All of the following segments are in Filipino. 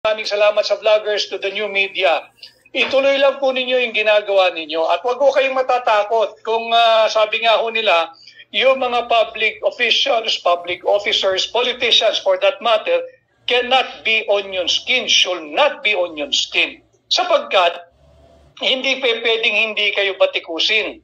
Maraming salamat sa vloggers, to the new media. Ituloy lang po ninyo yung ginagawa ninyo at wag ko kayong matatakot kung sabi nga ho nila, yung mga public officials, public officers, politicians for that matter, cannot be onion skin, should not be onion skin. Sapagkat hindi pwedeng hindi kayo batikusin.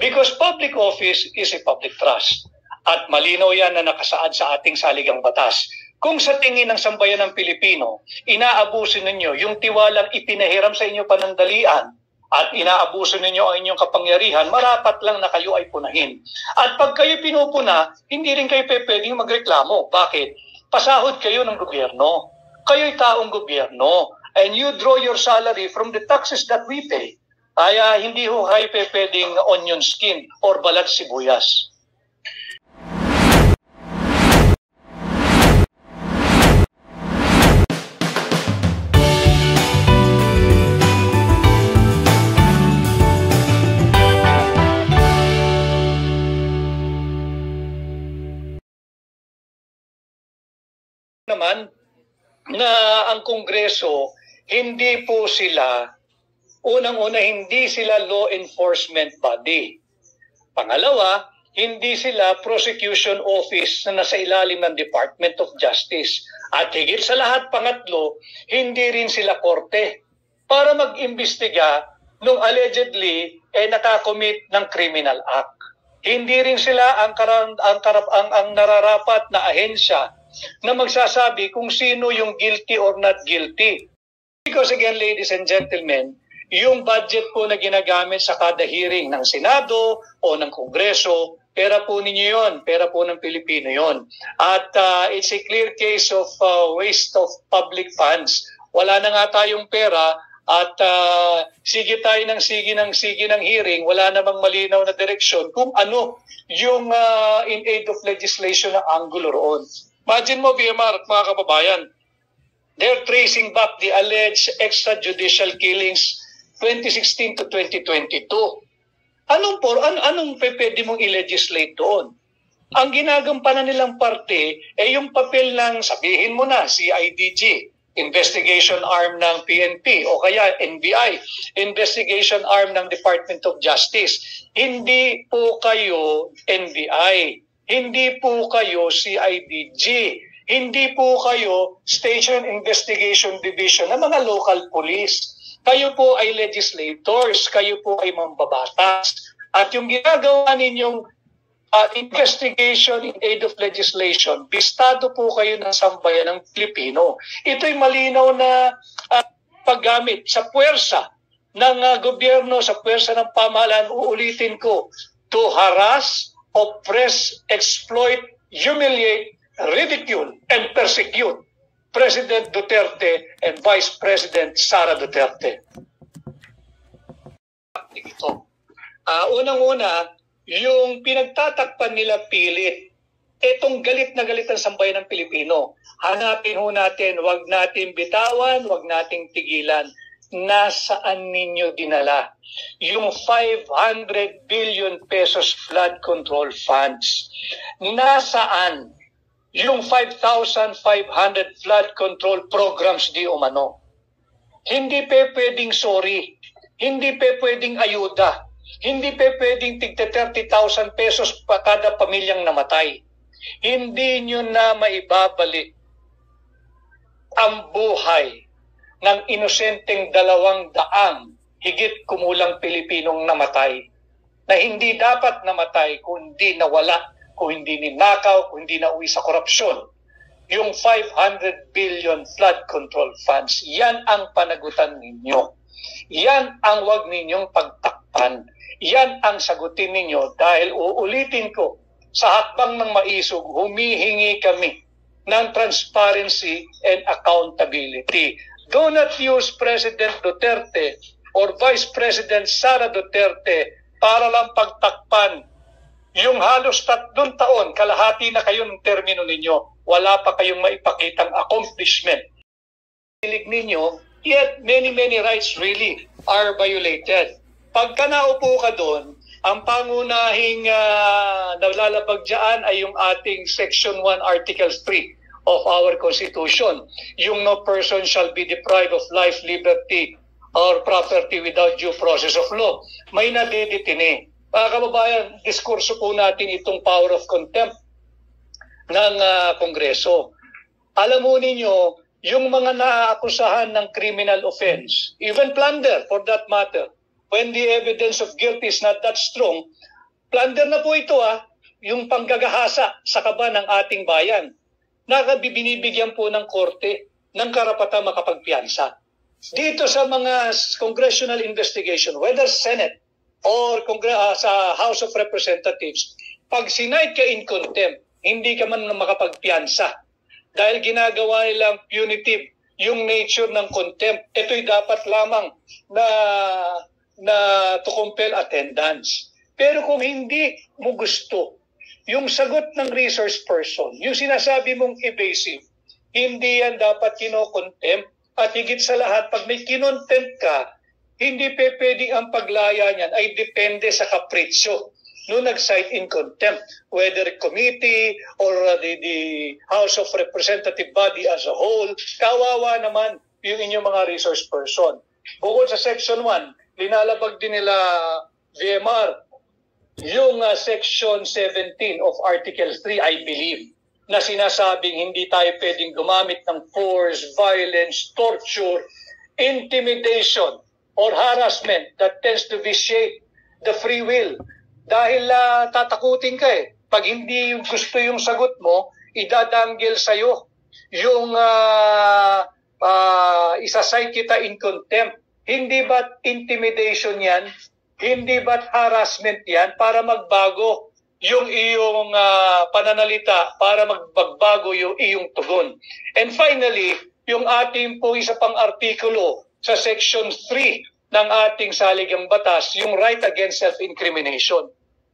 Because public office is a public trust. At malinaw yan na nakasaad sa ating saligang batas. Kung sa tingin ng sambayan ng Pilipino, inaabuso ninyo yung tiwalang ipinahiram sa inyo panandalian at inaabuso ninyo ang inyong kapangyarihan, marapat lang na kayo ay punahin. At pag kayo pinupuna, hindi rin kayo pwedeng magreklamo. Bakit? Pasahod kayo ng gobyerno. Kayo'y taong gobyerno. And you draw your salary from the taxes that we pay. Kaya hindi ho kayo pwedeng onion skin or balat sibuyas. Naman na ang Kongreso, hindi po sila, unang-una, hindi sila law enforcement body. Pangalawa, hindi sila prosecution office na nasa ilalim ng Department of Justice. At higit sa lahat, pangatlo, hindi rin sila korte para mag-imbestiga nung allegedly nakakommit ng criminal act. Hindi rin sila ang nararapat na ahensya na magsasabi kung sino yung guilty or not guilty. Because again, ladies and gentlemen, yung budget po na ginagamit sa kada hearing ng Senado o ng Kongreso, pera po ninyo yun, pera po ng Pilipino yun. At it's a clear case of waste of public funds. Wala na nga tayong pera at sige tayo ng hearing, wala namang malinaw na direksyon kung ano yung in aid of legislation na angulo roon. Imagine mo, BMR at mga kababayan, they're tracing back the alleged extrajudicial killings 2016 to 2022. Anong pwede mong i-legislate doon? Ang ginagampanan nilang parte ay yung papel ng, sabihin mo na, CIDG, investigation arm ng PNP, o kaya NBI, investigation arm ng Department of Justice. Hindi po kayo NBI. Hindi po kayo CIDG, hindi po kayo Station Investigation Division ng mga local police. Kayo po ay legislators, kayo po ay mambabatas. At yung ginagawa ninyong investigation in aid of legislation, bistado po kayo ng sambayan ng Pilipino. Ito'y malinaw na paggamit sa puwersa ng gobyerno, sa puwersa ng pamahalaan, uulitin ko, to harass, oppress, exploit, humiliate, ridicule, and persecute President Duterte and Vice President Sara Duterte. Unang-una, yung pinagtatakpan nila pilit, etong galit na galit ang sambayan ng Pilipino. Hanapin ho natin, wag natin bitawan, wag nating tigilan. Nasaan ninyo dinala yung 500 billion pesos flood control funds? Nasaan yung 5,500 flood control programs di umano? Hindi pwedeng sorry, hindi pwedeng ayuda, hindi pwedeng tigta 30,000 pesos pa kada pamilyang namatay. Hindi nyo na maibabalik ang buhay ng inosenteng 200 higit kumulang Pilipinong namatay, na hindi dapat namatay kung hindi nawala, kung hindi ninakaw, kung hindi nauwi sa korupsyon. Yung 500 billion flood control funds, yan ang panagutan ninyo. Yan ang wag ninyong pagtakpan. Yan ang sagutin ninyo dahil uulitin ko, sa hakbang ng maisog, humihingi kami ng transparency and accountability. Do not use President Duterte or Vice President Sara Duterte para lang pagtakpan yung halos 3 taon, kalahati na kayo ng termino ninyo, wala pa kayong maipakitang accomplishment. Hilig ninyo, yet many rights really are violated. Pagka naupo ka doon, ang pangunahing nalalabag dyan ay yung ating Section 1, Article 3. of our Constitution. Yung no person shall be deprived of life, liberty, or property without due process of law. May nadiditini. Mga kababayan, diskurso po natin itong power of contempt ng Kongreso. Alam mo ninyo, yung mga naaakusahan ng criminal offense, even plunder for that matter, when the evidence of guilt is not that strong, plunder na po ito yung panggagahasa sa kaba ng ating bayan. Binibigyan po ng korte ng karapatang makapagpiyansa. Dito sa mga congressional investigation, whether Senate or sa House of Representatives, pag sinight ka in contempt, hindi ka man makapagpiyansa. Dahil ginagawa nilang punitive yung nature ng contempt. Ito'y dapat lamang na to compel attendance. Pero kung hindi mo gusto, yung sagot ng resource person, yung sinasabi mong evasive, hindi yan dapat kino-contempt. At higit sa lahat, pag may kinontempt ka, hindi pwedeng ang paglaya niyan ay depende sa kapritsyo no nag-cite in contempt, whether committee or the House of Representative body as a whole. Kawawa naman yung inyong mga resource person. Bukod sa Section 1, linalabag din nila VMR yung Section 17 of Article 3, I believe, na sinasabing hindi tayo pwedeng gumamit ng force, violence, torture, intimidation, or harassment that tends to vitiate the free will. Dahil tatakutin ka Pag hindi gusto yung sagot mo, idadanggil sa'yo yung isasite kita in contempt. Hindi ba't intimidation yan? Hindi ba't harassment yan para magbago yung iyong pananalita, para magbago yung iyong tugon? And finally, yung ating po isa pang artikulo sa Section 3 ng ating saligang batas, yung right against self-incrimination.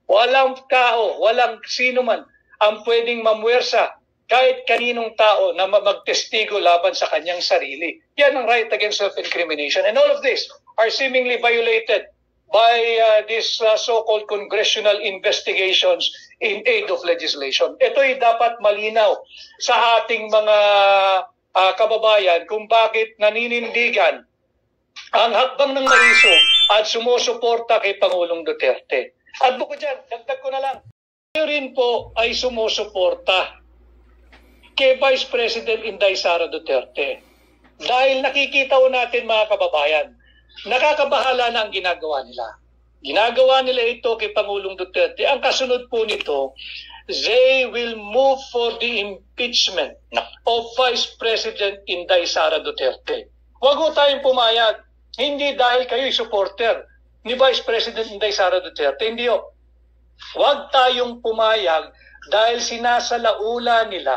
Walang tao, walang sino man ang pwedeng mamuwersa kahit kaninong tao na magtestigo laban sa kanyang sarili. Yan ang right against self-incrimination. And all of this are seemingly violated by these so-called congressional investigations in aid of legislation. Ito'y dapat malinaw sa ating mga kababayan kung bakit naninindigan ang hakbang ng Mariso at sumusuporta kay Pangulong Duterte. At bukod dyan, dagdag ko na lang, tayo rin po ay sumusuporta kay Vice President Inday Sara Duterte. Dahil nakikita ko natin mga kababayan, nakakabahala na ang ginagawa nila. Ginagawa nila ito kay Pangulong Duterte. Ang kasunod po nito, they will move for the impeachment of Vice President Inday Sara Duterte. Huwag ho tayong pumayag. Hindi dahil kayo'y supporter ni Vice President Inday Sara Duterte. Hindi ho. Huwag tayong pumayag dahil sinasalaula nila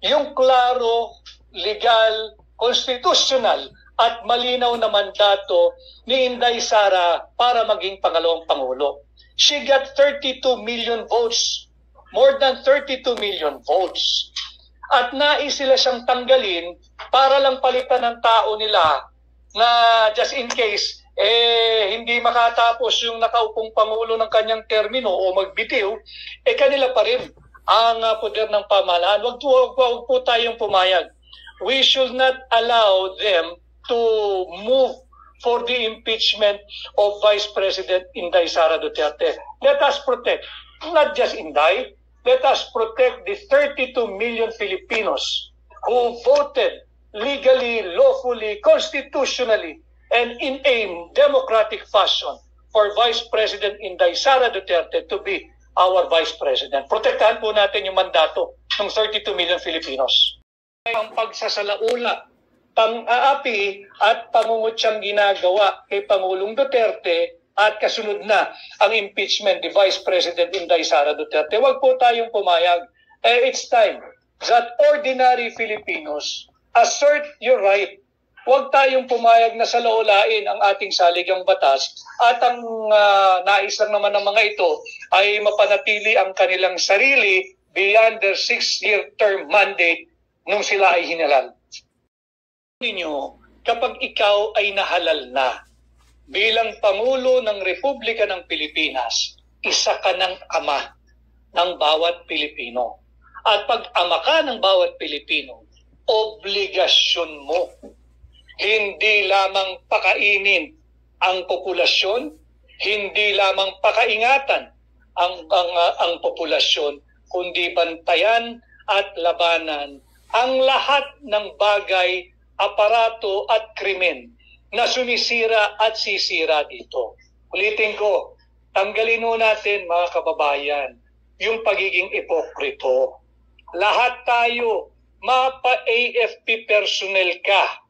yung klaro, legal, constitutional at malinaw na mandato ni Inday Sara para maging pangalawang Pangulo. She got 32 million votes. More than 32 million votes. At nais sila siyang tanggalin para lang palitan ng tao nila na just in case hindi makatapos yung nakaupong Pangulo ng kanyang termino o magbitiw, kanila pa rin ang poder ng pamahalaan. Wag po tayong pumayag. We should not allow them to move for the impeachment of Vice President Inday Sara Duterte. Let us protect, not just Inday, let us protect the 32 million Filipinos who voted legally, lawfully, constitutionally, and in a democratic fashion for Vice President Inday Sara Duterte to be our Vice President. Protektahan po natin yung mandato ng 32 million Filipinos. Ang pagsasalaula, pang-aapi at pangungutsang ginagawa kay Pangulong Duterte at kasunod na ang impeachment ni Vice President Inday Sara Duterte. Huwag po tayong pumayag. It's time that ordinary Filipinos assert your right. Huwag tayong pumayag na salaulain ang ating saligang batas at ang nais lang naman ng mga ito ay mapanatili ang kanilang sarili beyond their 6-year term mandate nung sila ay hinalal. Ninyo, kapag ikaw ay nahalal na bilang Pangulo ng Republika ng Pilipinas, isa ka ng ama ng bawat Pilipino. At pag-ama ka ng bawat Pilipino, obligasyon mo. Hindi lamang pakainin ang populasyon, hindi lamang pakaingatan ang populasyon, kundi bantayan at labanan ang lahat ng bagay, aparato at krimen na sumisira at sisira dito. Ulitin ko, tanggalin mo natin mga kababayan yung pagiging ipokrito. Lahat tayo, mapa-AFP personnel ka.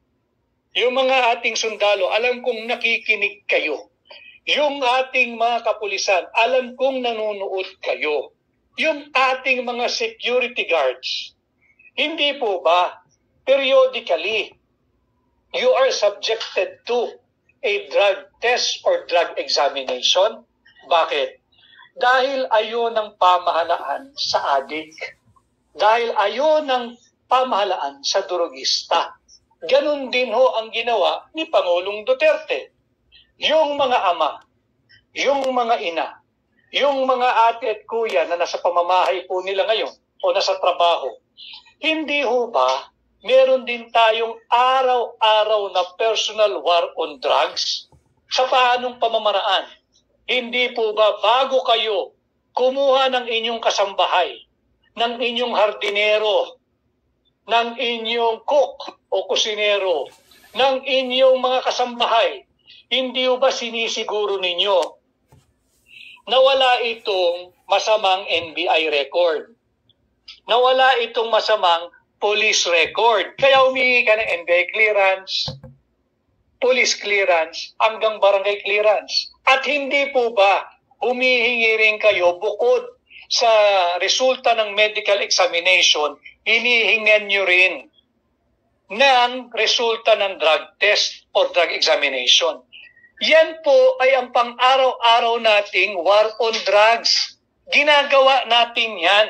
Yung mga ating sundalo, alam kong nakikinig kayo. Yung ating mga kapulisan, alam kong nanonood kayo. Yung ating mga security guards, hindi po ba periodically you are subjected to a drug test or drug examination? Bakit? Dahil ayaw ng pamahalaan sa adik. Dahil ayaw ng pamahalaan sa drogista. Ganon din ho ang ginawa ni Pangulong Duterte. Yung mga ama, yung mga ina, yung mga ate at kuya na nasa pamamahay po nila ngayon o nasa trabaho, hindi ho ba meron din tayong araw-araw na personal war on drugs? Sa paanong pamamaraan? Hindi po ba bago kayo kumuha ng inyong kasambahay, ng inyong hardinero, ng inyong cook o kusinero, ng inyong mga kasambahay, hindi ba sinisiguro ninyo na wala itong masamang NBI record, na wala itong masamang police record? Kaya humingi ka ng NBI clearance, police clearance, hanggang barangay clearance. At hindi po ba humihingi rin kayo bukod sa resulta ng medical examination, hinihingan nyo rin ng resulta ng drug test or drug examination. Yan po ay ang pang-araw-araw nating war on drugs. Ginagawa natin yan.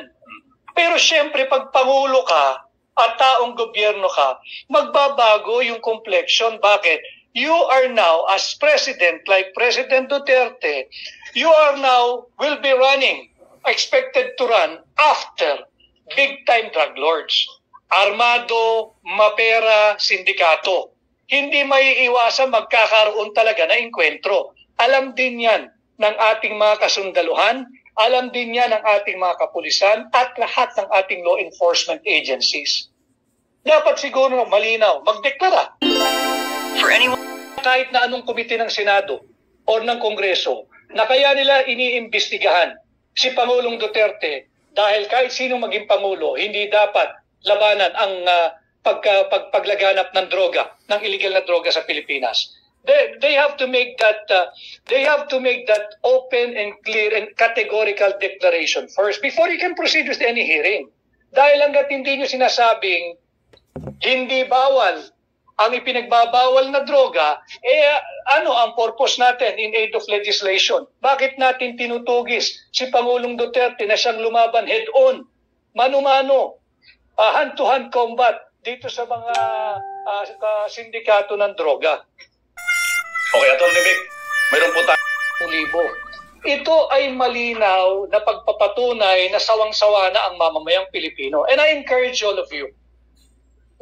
Pero syempre pag Pangulo ka at taong gobyerno ka, magbabago yung complexion. Bakit? You are now, as President, like President Duterte, you are now, will be running, expected to run after big-time drug lords. Armado, mapera, sindikato. Hindi maiiwasan magkakaroon talaga na engkwentro. Alam din yan ng ating mga kasundaluhan, alam din yan ng ating mga kapulisan at lahat ng ating law enforcement agencies. Dapat siguro malinaw, magdeklara. For anyone, kahit na anong komite ng Senado o ng Kongreso, na kaya nila iniimbestigahan si Pangulong Duterte dahil kahit sino maging Pangulo, hindi dapat labanan ang paglaganap ng droga, ng illegal na droga sa Pilipinas. They have to make that open and clear and categorical declaration first before you can proceed with any hearing. Dahil hangga't hindi nyo sinasabing hindi bawal ang ipinagbabawal na droga, ano ang purpose natin in aid of legislation? Bakit natin tinutugis si Pangulong Duterte na siyang lumaban head-on, mano-mano, hand-to-hand combat dito sa mga sindikato ng droga? Okay, Atty. Vic, mayroon po tayo. Ito ay malinaw na pagpapatunay na sawang-sawa na ang mamamayang Pilipino. And I encourage all of you,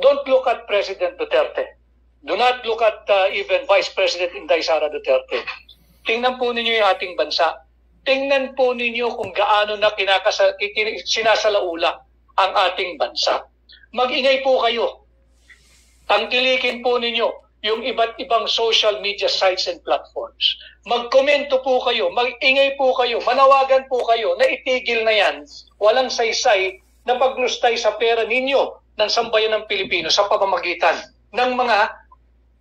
don't look at President Duterte. Do not look at even Vice President Inday Sara Duterte. Tingnan po ninyo yung ating bansa. Tingnan po ninyo kung gaano na sinasalaula ang ating bansa. Mag-ingay po kayo. Tangkilikin po ninyo yung iba't ibang social media sites and platforms. Magkomento po kayo, mag-ingay po kayo, manawagan po kayo na itigil na yan. Walang saysay na paglustay sa pera ninyo ng sambayan ng Pilipino sa pamamagitan ng mga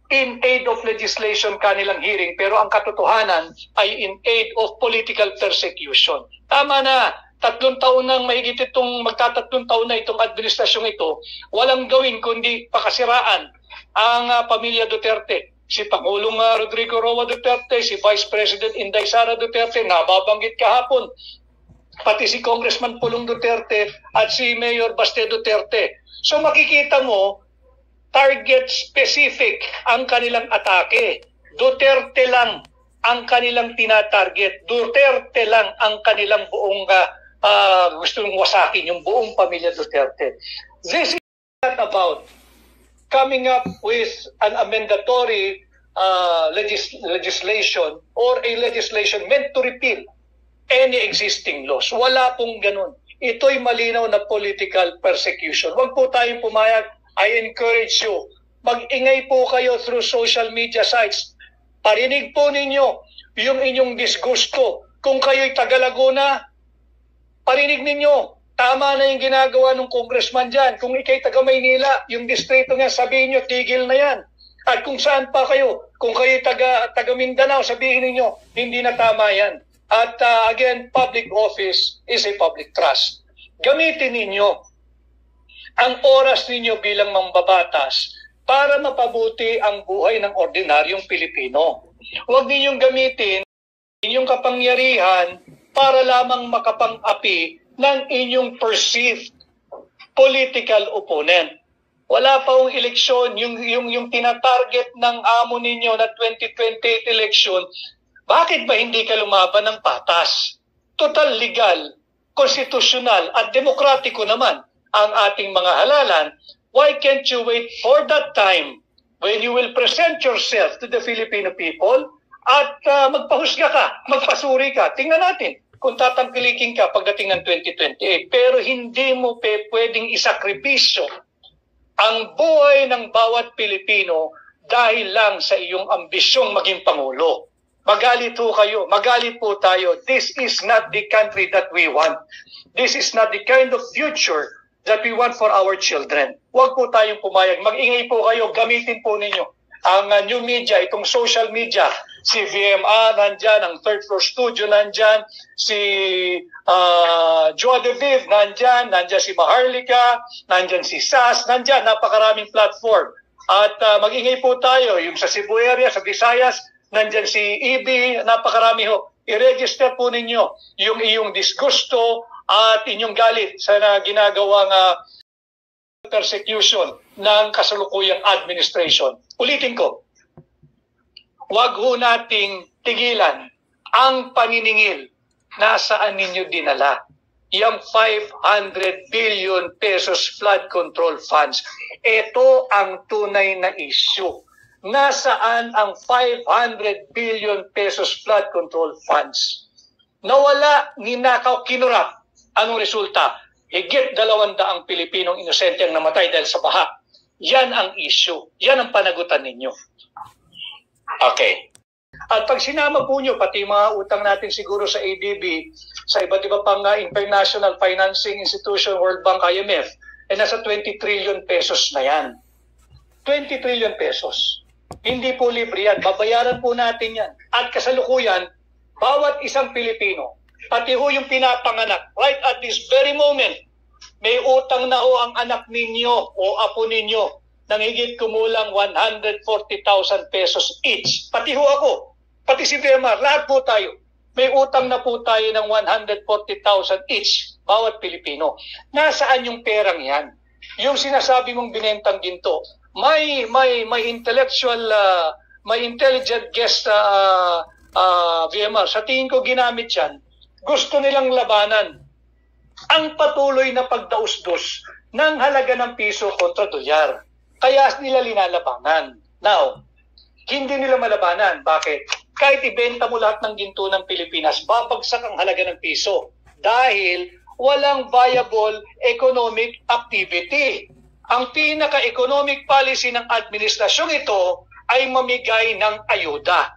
in aid of legislation kanilang hearing, pero ang katotohanan ay in aid of political persecution. Tama na, 3 taon nang mahigit itong, magta-3 taon na itong administrasyong ito, walang gawin kundi pakasiraan ang pamilya Duterte. Si Pangulong Rodrigo Roa Duterte, si Vice President Inday Sara Duterte, nababanggit kahapon, pati si Congressman Pulong Duterte at si Mayor Baste Duterte. So makikita mo, target specific ang kanilang atake. Duterte lang ang kanilang tinatarget. Duterte lang ang kanilang buong gusto mong wasakin yung buong pamilya Duterte. This is not about coming up with an amendatory legislation or a legislation meant to repeal any existing laws. Wala pong ganun. Ito'y malinaw na political persecution. Huwag po tayong pumayag. I encourage you. Mag-ingay po kayo through social media sites. Parinig po ninyo yung inyong disgusto. Kung kayo'y taga Laguna, parinig ninyo. Tama na yung ginagawa ng congressman dyan. Kung ikay taga Maynila, yung distrito niya, sabihin nyo, tigil na yan. At kung saan pa kayo, kung kayo'y taga Mindanao, sabihin ninyo, hindi na tama yan. At again, public office is a public trust. Gamitin ninyo ang oras ninyo bilang mambabatas para mapabuti ang buhay ng ordinaryong Pilipino. Huwag ninyong gamitin inyong kapangyarihan para lamang makapang-api ng inyong perceived political opponent. Wala pa ang eleksyon, yung tinatarget ng amo ninyo na 2028 election, bakit ba hindi ka lumaban ng patas? Total legal, konstitusyonal at demokratiko naman ang ating mga halalan. Why can't you wait for that time when you will present yourself to the Filipino people at magpahusga ka, magpasuri ka? Tingnan natin kung tatangkilikin ka pagdating ng 2028. Pero hindi mo pwedeng isakripisyo ang buhay ng bawat Pilipino dahil lang sa iyong ambisyong maging Pangulo. Magalit po kayo, magalit po tayo. This is not the country that we want. This is not the kind of future that we want for our children. Huwag po tayong pumayag. Mag-ingay po kayo, gamitin po ninyo ang new media, itong social media. Si VMA nandyan, ang Third Floor Studio nandyan, si Joa de Viv nandyan si Maharlika, nandyan si SAS, nandyan, napakaraming platform. At mag-ingay po tayo, yung sa Cebu area, sa Visayas, nandyan si EB, napakarami ho. I-register po ninyo yung iyong disgusto at inyong galit sa ginagawang persecution ng kasalukuyang administration. Ulitin ko, huwag ho nating tigilan ang paniningil. Nasaan ninyo dinala? Yung 500 billion pesos flood control funds. Ito ang tunay na issue. Nasaan ang 500 billion pesos flood control funds? Nawala, ninakaw, kinurap. Anong resulta? Higit 200 Pilipinong inosente ang namatay dahil sa baha. Yan ang issue. Yan ang panagutan ninyo. Okay. At pag sinama po nyo, pati mga utang natin siguro sa ADB, sa iba't iba pang international financing institution, World Bank, IMF, nasa 20 trillion pesos na yan. 20 trillion pesos. Hindi po libre yan. Babayaran po natin yan. At kasalukuyan, bawat isang Pilipino, pati ho yung pinapanganak, right at this very moment, may utang na ho ang anak ninyo o apo ninyo ng higit kumulang 140,000 pesos each. Pati ho ako, pati si Vermar, lahat po tayo. May utang na po tayo ng 140,000 each, bawat Pilipino. Nasaan yung perang yan? Yung sinasabi mong binentang ginto, may intellectual, may intelligent guest VMR. Sa tingin ko ginamit yan. Gusto nilang labanan ang patuloy na pagdausdos ng halaga ng piso kontra dolyar. Kaya nila linalabanan. Now, hindi nila malabanan. Bakit? Kahit ibenta mo lahat ng ginto ng Pilipinas, babagsak ang halaga ng piso dahil walang viable economic activity. Ang pinaka-economic policy ng administrasyong ito ay mamigay ng ayuda.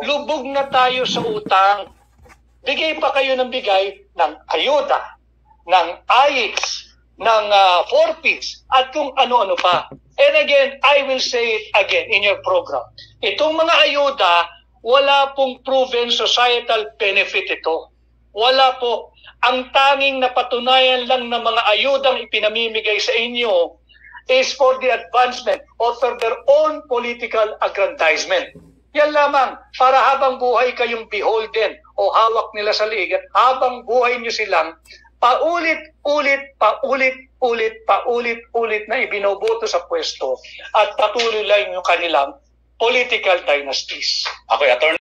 Lubog na tayo sa utang. Bigay pa kayo ng bigay ng ayuda, ng AIX, ng forfeits, at kung ano-ano pa. And again, I will say it again in your program. Itong mga ayuda, wala pong proven societal benefit ito. Wala po. Ang tanging napatunayan lang ng mga ayudang ipinamimigay sa inyo is for the advancement or for their own political aggrandizement. Yan lamang, para habang buhay kayong beholden o hawak nila sa liig at habang buhay nyo silang paulit-ulit na ibinoboto sa pwesto at patuloy lang yung kanilang political dynasties. Okay, Attorney.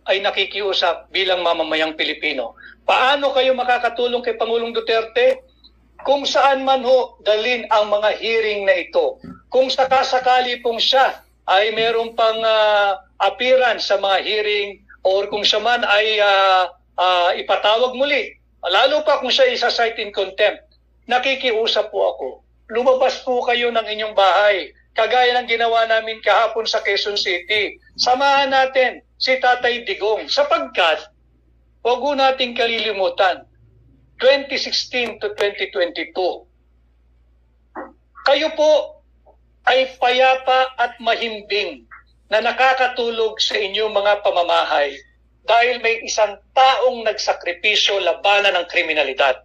ay nakikiusap bilang mamamayang Pilipino. Paano kayo makakatulong kay Pangulong Duterte? Kung saan man ho dalin ang mga hearing na ito. Kung sakasakali pong siya ay meron pang appearance sa mga hearing or kung siya man ay ipatawag muli, lalo pa kung siya isa-cite in contempt, nakikiusap po ako. Lumabas po kayo ng inyong bahay, kagaya ng ginawa namin kahapon sa Quezon City. Samahan natin si Tatay Digong sapagkat huwag po nating kalilimutan 2016 to 2022. Kayo po ay payapa at mahimbing na nakakatulog sa inyong mga pamamahay dahil may isang taong nagsakripisyo labanan ng kriminalidad.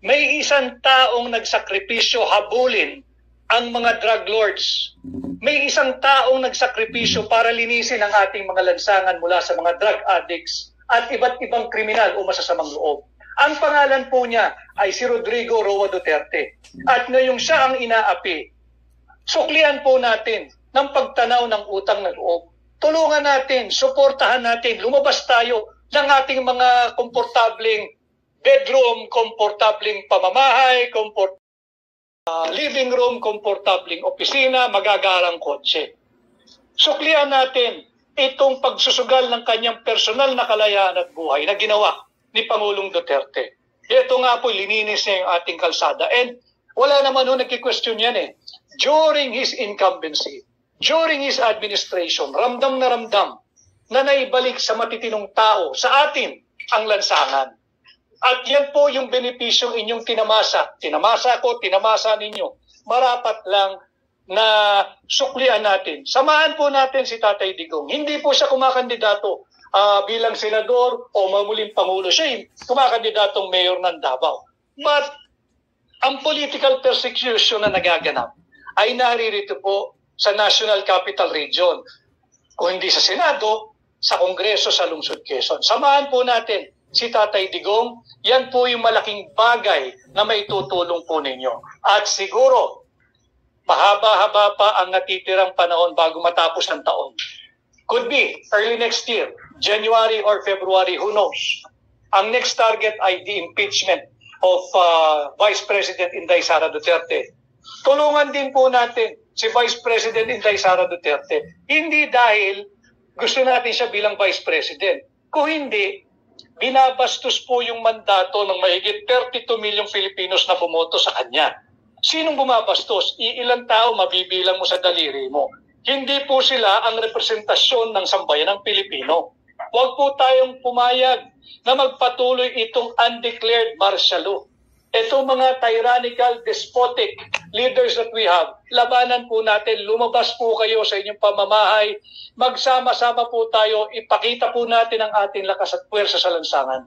May isang taong nagsakripisyo habulin ang mga drug lords. May isang taong nagsakripisyo para linisin ang ating mga lansangan mula sa mga drug addicts at iba't ibang kriminal o masasamang loob. Ang pangalan po niya ay si Rodrigo Roa Duterte. At ngayong siya ang inaapi, suklian po natin ng pagtanaw ng utang na loob. Tulungan natin, suportahan natin, lumabas tayo ng ating mga komportabling bedroom, komportabling pamamahay, living room, komportabling opisina, magagarang kotse. Suklian natin itong pagsusugal ng kanyang personal na kalayaan at buhay na ginawa ni Pangulong Duterte. Ito nga po, lininis niya yung ating kalsada. And wala naman ho nagki-question yan eh. During his incumbency, during his administration, ramdam na naibalik sa matitinong tao, sa atin, ang lansangan. At yan po yung benepisyong inyong tinamasa. Tinamasa ko, tinamasa ninyo. Marapat lang na suklian natin. Samahan po natin si Tatay Digong. Hindi po siya kumakandidato bilang senador o mamuling pangulo. Siya kumakandidatong mayor ng Davao. But ang political persecution na nagaganap ay naririto po sa National Capital Region. Kung hindi sa Senado, sa Kongreso sa Lungsod Quezon. Samahan po natin si Tatay Digong. Yan po yung malaking bagay na may tutulong po ninyo. At siguro, mahaba-haba pa ang natitirang panahon bago matapos ang taon. Could be early next year, January or February, who knows? Ang next target ay the impeachment of Vice President Inday Sara Duterte. Tulungan din po natin si Vice President Inday Sara Duterte. Hindi dahil gusto natin siya bilang Vice President. Kung hindi, binabastos po yung mandato ng mahigit 32 milyong Filipinos na bumoto sa kanya. Sinong bumabastos? Iilang tao mabibilang mo sa daliri mo. Hindi po sila ang representasyon ng sambayan ng Pilipino. Huwag po tayong pumayag na magpatuloy itong undeclared martial law. Itong mga tyrannical, despotic leaders that we have, labanan po natin, lumabas po kayo sa inyong pamamahay, magsama-sama po tayo, ipakita po natin ang ating lakas at puwersa sa lansangan.